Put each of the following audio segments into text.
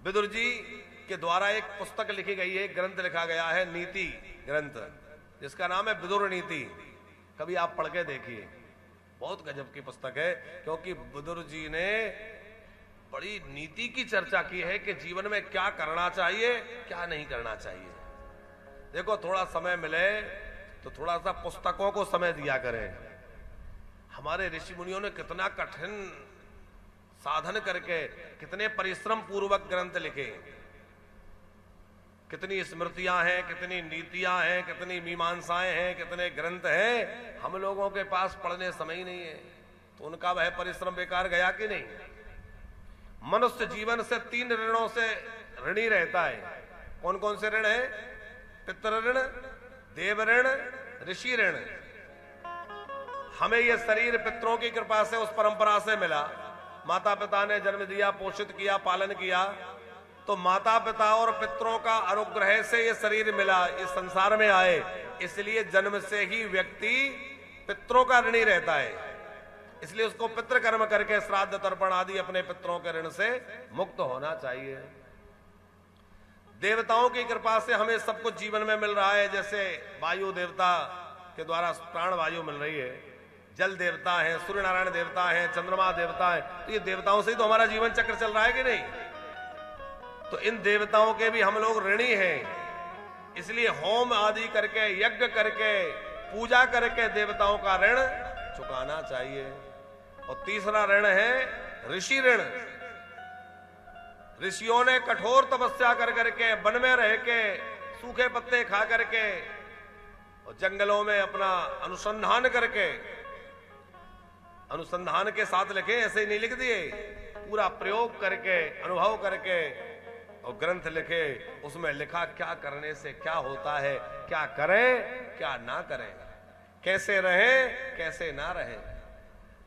विदुर जी के द्वारा एक पुस्तक लिखी गई है, एक ग्रंथ लिखा गया है, नीति ग्रंथ, जिसका नाम है विदुर नीति। कभी आप पढ़ के देखिए, बहुत गजब की पुस्तक है, क्योंकि विदुर जी ने बड़ी नीति की चर्चा की है कि जीवन में क्या करना चाहिए, क्या नहीं करना चाहिए। देखो, थोड़ा समय मिले तो थोड़ा सा पुस्तकों को समय दिया करें। हमारे ऋषि मुनियों ने कितना कठिन साधन करके, कितने परिश्रम पूर्वक ग्रंथ लिखे, कितनी स्मृतियां हैं, कितनी नीतियां हैं, कितनी मीमांसाएं हैं, कितने ग्रंथ हैं। हम लोगों के पास पढ़ने समय ही नहीं है, तो उनका वह परिश्रम बेकार गया कि नहीं। मनुष्य जीवन से 3 ऋणों से ऋणी रहता है। कौन कौन से ऋण है? पितृ ऋण, देव ऋण, ऋषि ऋण। हमें यह शरीर पितरों की कृपा से, उस परंपरा से मिला। माता पिता ने जन्म दिया, पोषित किया, पालन किया, तो माता पिता और पितरों का अनुग्रह से ये शरीर मिला, इस संसार में आए। इसलिए जन्म से ही व्यक्ति पितरों का ऋणी रहता है। इसलिए उसको पितृ कर्म करके श्राद्ध तर्पण आदि अपने पितरों के ऋण से मुक्त होना चाहिए। देवताओं की कृपा से हमें सब कुछ जीवन में मिल रहा है। जैसे वायु देवता के द्वारा प्राण वायु मिल रही है, जल देवता है, सूर्य नारायण देवता है, चंद्रमा देवता है, तो ये देवताओं से ही तो हमारा जीवन चक्र चल रहा है कि नहीं। तो इन देवताओं के भी हम लोग ऋणी हैं। इसलिए होम आदि करके, यज्ञ करके, पूजा करके देवताओं का ऋण चुकाना चाहिए। और तीसरा ऋण है ऋषि ऋण। ऋषियों ने कठोर तपस्या कर करके, वन में रह के, सूखे पत्ते खा करके और जंगलों में अपना अनुसंधान करके, अनुसंधान के साथ लिखे, ऐसे ही नहीं लिख दिए, पूरा प्रयोग करके, अनुभव करके और ग्रंथ लिखे। उसमें लिखा क्या करने से क्या होता है, क्या करें क्या ना करें, कैसे रहें कैसे ना रहें।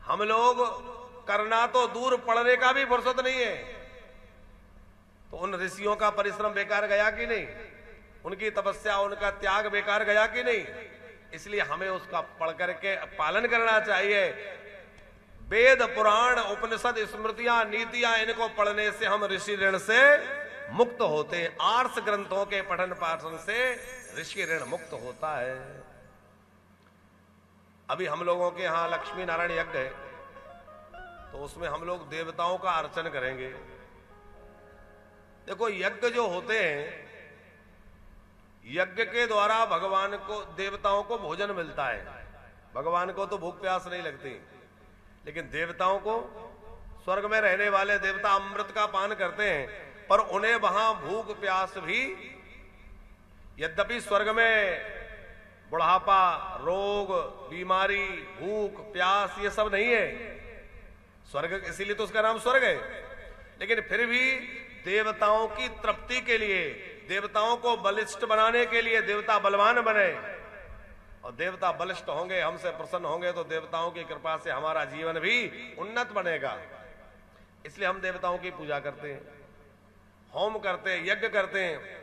हम लोग करना तो दूर, पढ़ने का भी फुर्सत नहीं है। तो उन ऋषियों का परिश्रम बेकार गया कि नहीं, उनकी तपस्या, उनका त्याग बेकार गया कि नहीं। इसलिए हमें उसका पढ़ करके पालन करना चाहिए। वेद पुराण उपनिषद स्मृतियां नीतियां, इनको पढ़ने से हम ऋषि ऋण से मुक्त होते हैं। आर्ष ग्रंथों के पठन पाठन से ऋषि ऋण मुक्त होता है। अभी हम लोगों के यहां लक्ष्मी नारायण यज्ञ है, तो उसमें हम लोग देवताओं का अर्चन करेंगे। देखो, यज्ञ जो होते हैं, यज्ञ के द्वारा भगवान को, देवताओं को भोजन मिलता है। भगवान को तो भूख प्यास नहीं लगती, लेकिन देवताओं को, स्वर्ग में रहने वाले देवता अमृत का पान करते हैं, पर उन्हें वहां भूख प्यास भी, यद्यपि स्वर्ग में बुढ़ापा, रोग, बीमारी, भूख प्यास ये सब नहीं है। स्वर्ग इसीलिए तो उसका नाम स्वर्ग है। लेकिन फिर भी देवताओं की तृप्ति के लिए, देवताओं को बलिष्ठ बनाने के लिए, देवता बलवान बने, और देवता बलिष्ठ होंगे, हमसे प्रसन्न होंगे, तो देवताओं की कृपा से हमारा जीवन भी उन्नत बनेगा। इसलिए हम देवताओं की पूजा करते हैं, होम करते हैं, यज्ञ करते हैं।